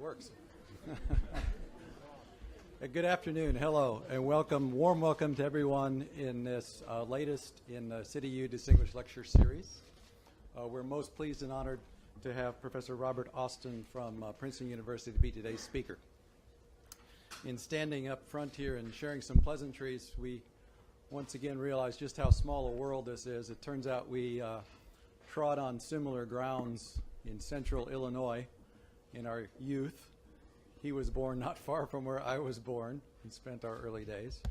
Works. Good afternoon, hello, and welcome, warm welcome to everyone in this latest in the CityU Distinguished Lecture Series. We're most pleased and honored to have Professor Robert Austin from Princeton University to be today's speaker. In standing up front here and sharing some pleasantries, we once again realize just how small a world this is. It turns out we trod on similar grounds in central Illinois in our youth. He was born not far from where I was born and spent our early days.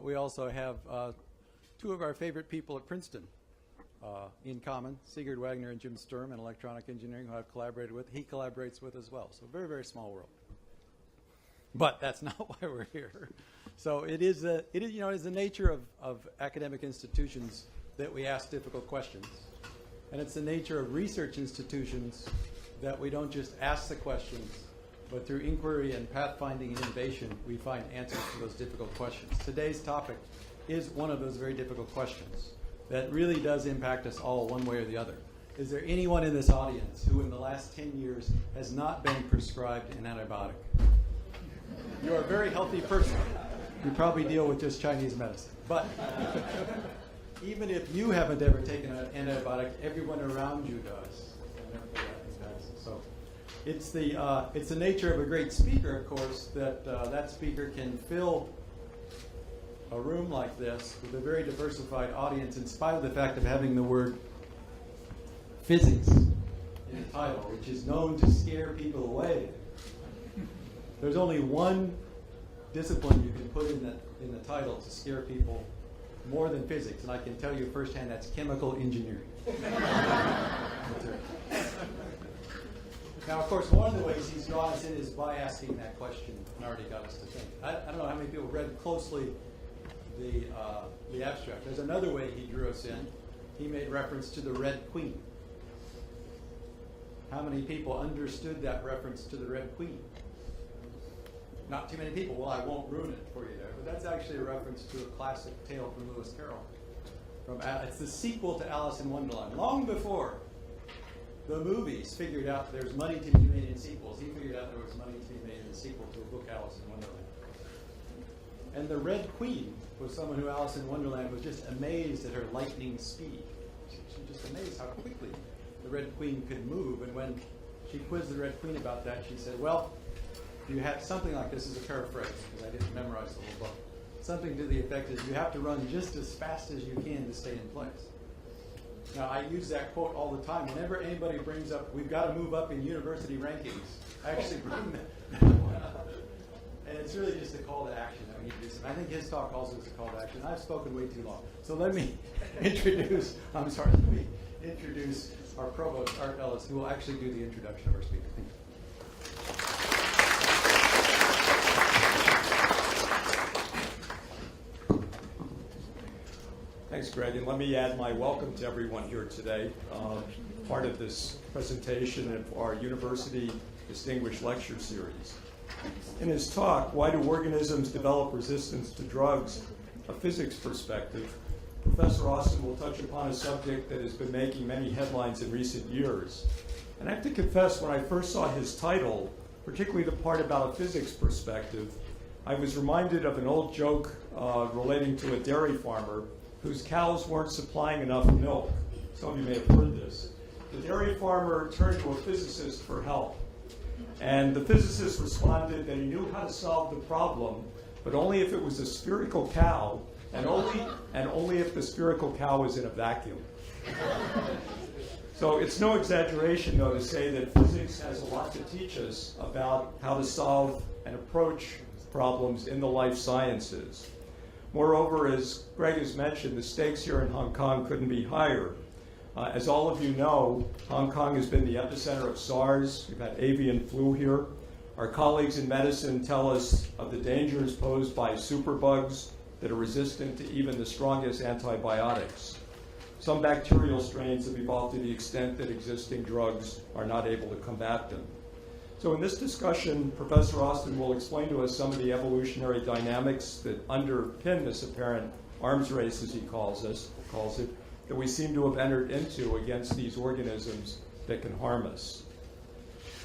We also have two of our favorite people at Princeton in common, Sigurd Wagner and Jim Sturm in electronic engineering, who I've collaborated with. He collaborates with as well. So very, very small world. But that's not why we're here. So it is the nature of academic institutions that we ask difficult questions. And it's the nature of research institutions that we don't just ask the questions, but through inquiry and pathfinding and innovation, we find answers to those difficult questions. Today's topic is one of those very difficult questions that really does impact us all one way or the other. Is there anyone in this audience who in the last 10 years has not been prescribed an antibiotic? You're a very healthy person. You probably deal with just Chinese medicine. But even if you haven't ever taken an antibiotic, everyone around you does. So it's the nature of a great speaker, of course, that that speaker can fill a room like this with a very diversified audience in spite of the fact of having the word physics in the title, which is known to scare people away. There's only one discipline you can put in the title to scare people more than physics, and I can tell you firsthand that's chemical engineering. Now, of course, one of the ways he's drawn us in is by asking that question and already got us to think. I don't know how many people read closely the abstract. There's another way he drew us in. He made reference to the Red Queen. How many people understood that reference to the Red Queen? Not too many people. Well, I won't ruin it for you there, but that's actually a reference to a classic tale from Lewis Carroll. It's the sequel to Alice in Wonderland. Long before the movies figured out there's money to be made in sequels, he figured out there was money to be made in the sequel to a book, Alice in Wonderland. And the Red Queen was someone who Alice in Wonderland was just amazed at her lightning speed. She was just amazed how quickly the Red Queen could move. And when she quizzed the Red Queen about that, she said, well, you have something like this as a paraphrase, because I didn't memorize the whole book. Something to the effect is you have to run just as fast as you can to stay in place. Now, I use that quote all the time. Whenever anybody brings up, we've got to move up in university rankings, I actually bring that one up. And it's really just a call to action that we need to do something. I think his talk also is a call to action. I've spoken way too long. So let me introduce our provost, Art Ellis, who will actually do the introduction of our speaker. Thank you. Thanks, Greg, and let me add my welcome to everyone here today, part of this presentation of our University Distinguished Lecture Series. In his talk, Why Do Organisms Develop Resistance to Drugs? A Physics Perspective, Professor Austin will touch upon a subject that has been making many headlines in recent years. And I have to confess, when I first saw his title, particularly the part about a physics perspective, I was reminded of an old joke relating to a dairy farmer whose cows weren't supplying enough milk. Some of you may have heard this. The dairy farmer turned to a physicist for help. And the physicist responded that he knew how to solve the problem, but only if it was a spherical cow, and only if the spherical cow was in a vacuum. So it's no exaggeration, though, to say that physics has a lot to teach us about how to solve and approach problems in the life sciences. Moreover, as Greg has mentioned, the stakes here in Hong Kong couldn't be higher. As all of you know, Hong Kong has been the epicenter of SARS. We've had avian flu here. Our colleagues in medicine tell us of the dangers posed by superbugs that are resistant to even the strongest antibiotics. Some bacterial strains have evolved to the extent that existing drugs are not able to combat them. So in this discussion, Professor Austin will explain to us some of the evolutionary dynamics that underpin this apparent arms race, as he calls it, that we seem to have entered into against these organisms that can harm us.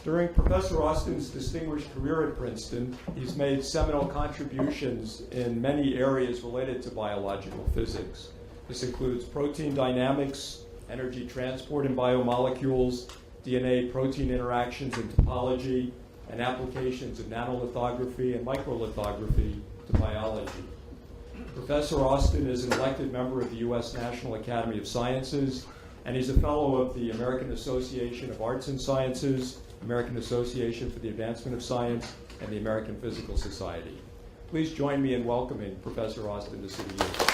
During Professor Austin's distinguished career at Princeton, he's made seminal contributions in many areas related to biological physics. This includes protein dynamics, energy transport in biomolecules, DNA-protein interactions and topology, and applications of nanolithography and microlithography to biology. Professor Austin is an elected member of the U.S. National Academy of Sciences, and he's a fellow of the American Association of Arts and Sciences, American Association for the Advancement of Science, and the American Physical Society. Please join me in welcoming Professor Austin to City U.